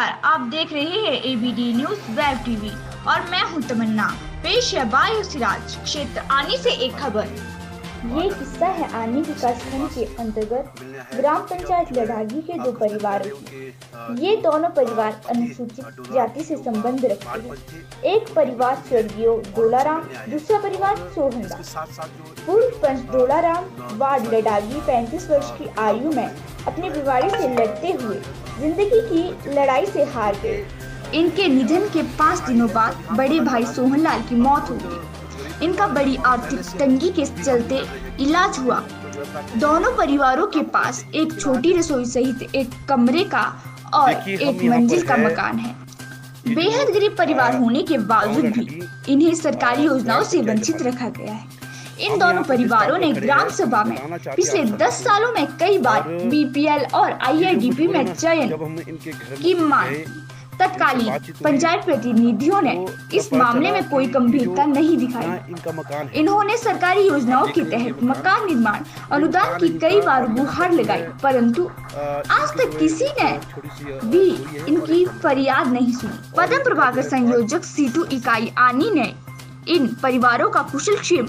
नमस्कार, आप देख रहे हैं एबीडी न्यूज वेब टीवी और मैं हूं तमन्ना। पेश है बायो सिराज क्षेत्र आनी से एक खबर। ये किस्सा है आनी विकासखंड के अंतर्गत ग्राम पंचायत लड़ागी के दो परिवारों की। ये दोनों परिवार अनुसूचित जाति से संबंध रखते हैं। एक परिवार स्वर्गीय डोलाराम, दूसरा परिवार सोहनदास। पूर्व पंच डोलाराम वार्ड लड़ागी 35 वर्ष की आयु में अपनी बीमारी से लड़ते हुए जिंदगी की लड़ाई से हार गए। इनके निधन के 5 दिनों बाद बड़े भाई सोहनलाल की मौत हो गई। इनका बड़ी आर्थिक तंगी के चलते इलाज हुआ। दोनों परिवारों के पास एक छोटी रसोई सहित एक कमरे का और एक मंजिल का मकान है। बेहद गरीब परिवार होने के बावजूद भी इन्हें सरकारी योजनाओं से वंचित रखा गया है। इन दोनों परिवारों ने ग्राम सभा में पिछले 10 सालों में कई बार बीपीएल और आईआरडीपी में चयन की मांग की। तत्कालीन पंचायत प्रतिनिधियों ने इस मामले में कोई गंभीरता नहीं दिखाई। इन्होंने सरकारी योजनाओं के तहत मकान निर्माण अनुदान की कई बार गुहार लगाई, परंतु आज तक किसी ने भी इनकी फरियाद नहीं सुनी। पदम प्रभाकर संयोजक सीटू इकाई आनी ने इन परिवारों का कुशलक्षेम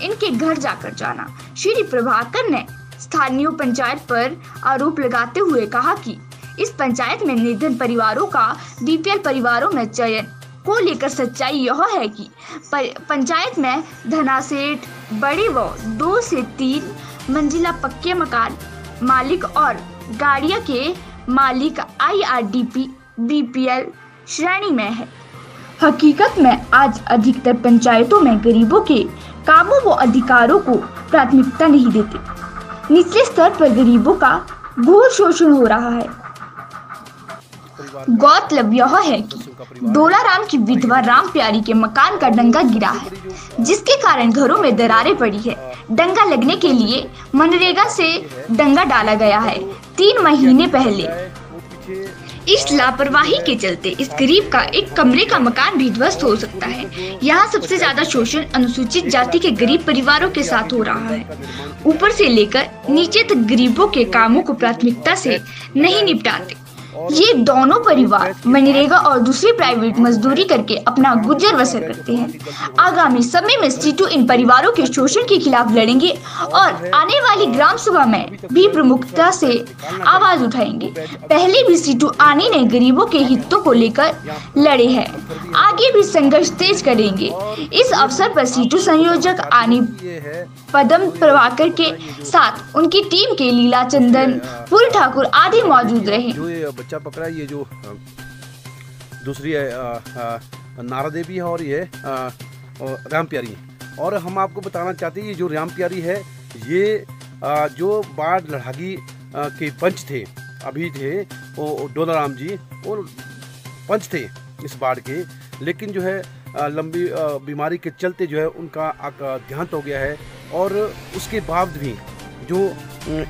इनके घर जाकर जाना। श्री प्रभाकर ने स्थानीय पंचायत पर आरोप लगाते हुए कहा कि इस पंचायत में निर्धन परिवारों का बीपीएल परिवारों में चयन को लेकर सच्चाई यह है कि पंचायत में धनासेठ बड़े व 2 से 3 मंजिला पक्के मकान मालिक और गाड़ियां के मालिक आईआरडीपी बीपीएल श्रेणी में है। हकीकत में आज अधिकतर पंचायतों में गरीबों के कामों व अधिकारों को प्राथमिकता नहीं देते। निचले स्तर पर गरीबों का घोर शोषण हो रहा है। गौरतलब यह है कि डोलाराम की विधवा राम प्यारी के मकान का डंगा गिरा है, जिसके कारण घरों में दरारें पड़ी है। डंगा लगने के लिए मनरेगा से डंगा डाला गया है 3 महीने पहले। इस लापरवाही के चलते इस गरीब का एक कमरे का मकान भी ध्वस्त हो सकता है। यहाँ सबसे ज्यादा शोषण अनुसूचित जाति के गरीब परिवारों के साथ हो रहा है। ऊपर से लेकर नीचे तक गरीबों के कामों को प्राथमिकता से नहीं निपटाते। ये दोनों परिवार मनरेगा और दूसरी प्राइवेट मजदूरी करके अपना गुजर बसर करते हैं। आगामी समय में सीटू इन परिवारों के शोषण के खिलाफ लड़ेंगे और आने वाली ग्राम सभा में भी प्रमुखता से आवाज उठाएंगे। पहले भी सीटू आनी ने गरीबों के हितों को लेकर लड़े हैं, आगे भी संघर्ष तेज करेंगे। इस अवसर पर सीटू संयोजक आनी पदम प्रभाकर के साथ उनकी टीम के लीला चंदन, फूल ठाकुर आदि मौजूद रहे। बच्चा पकड़ा, ये जो दूसरी है नारा देवी है और ये राम प्यारी है। और हम आपको बताना चाहते हैं ये जो राम प्यारी है, ये जो वार्ड लड़ागी के पंच थे, अभी थे वो डोलाराम जी और पंच थे इस वार्ड के, लेकिन जो है लंबी बीमारी के चलते जो है उनका देहांत हो गया है। और उसके बाद भी जो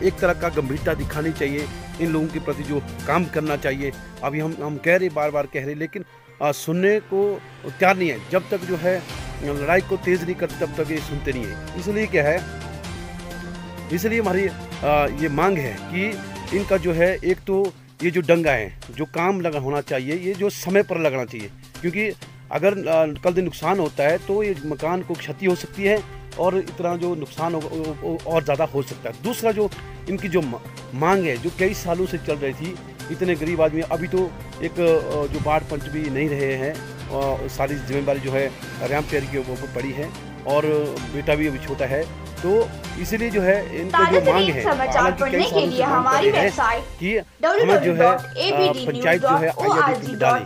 एक तरह का गंभीरता दिखानी चाहिए, इन लोगों के प्रति जो काम करना चाहिए। अभी हम कह रहे, बार बार कह रहे, लेकिन सुनने को तैयार नहीं है। जब तक जो है लड़ाई को तेज नहीं करते तब तक ये सुनते नहीं है। इसलिए क्या है, इसलिए हमारी ये मांग है कि इनका जो है एक तो ये जो डंगा है जो काम लगा होना चाहिए, ये जो समय पर लगना चाहिए, क्योंकि अगर कल दिन नुकसान होता है तो ये मकान को क्षति हो सकती है और इतना जो नुकसान होगा और ज़्यादा हो सकता है। दूसरा जो इनकी जो मांग है जो कई सालों से चल रही थी, इतने गरीब आदमी, अभी तो एक जो वार्ड पंच भी नहीं रहे हैं और सारी जिम्मेदारी जो है राम प्यारी के ऊपर पड़ी है और बेटा भी अभी छोटा है। तो इसलिए जो है इनको जो मांग है, हालांकि कई सालों से मांग कर रहे हैं कि हमें जो है पंचायत जो है आईआरडीपी डाले।